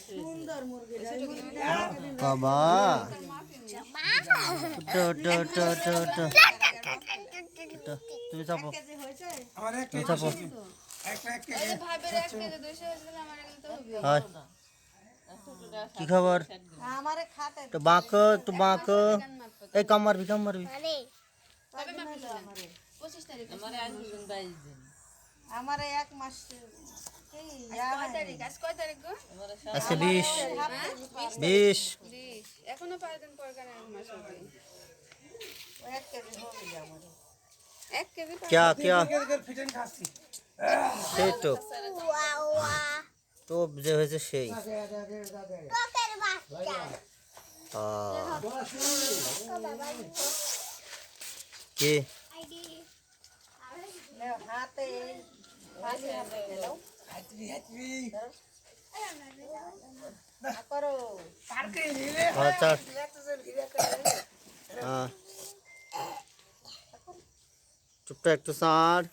সুন্দর মুরগি বাবা তুমি চাপো তুমি চাপো কি খবর তো বাঁকো তো বাঁকো এই কাম মারবি আমার 1 মাস আচ্ছা 20 এখনো 5 দিন পর কেন 1 মাস হবে 1 কেজি হবে আমার 1 কেজি क्या क्या সেই তো তো যে হয়েছে সেই কি হাতে করো আচ্ছা হ্যাঁ চুপটা একটু সার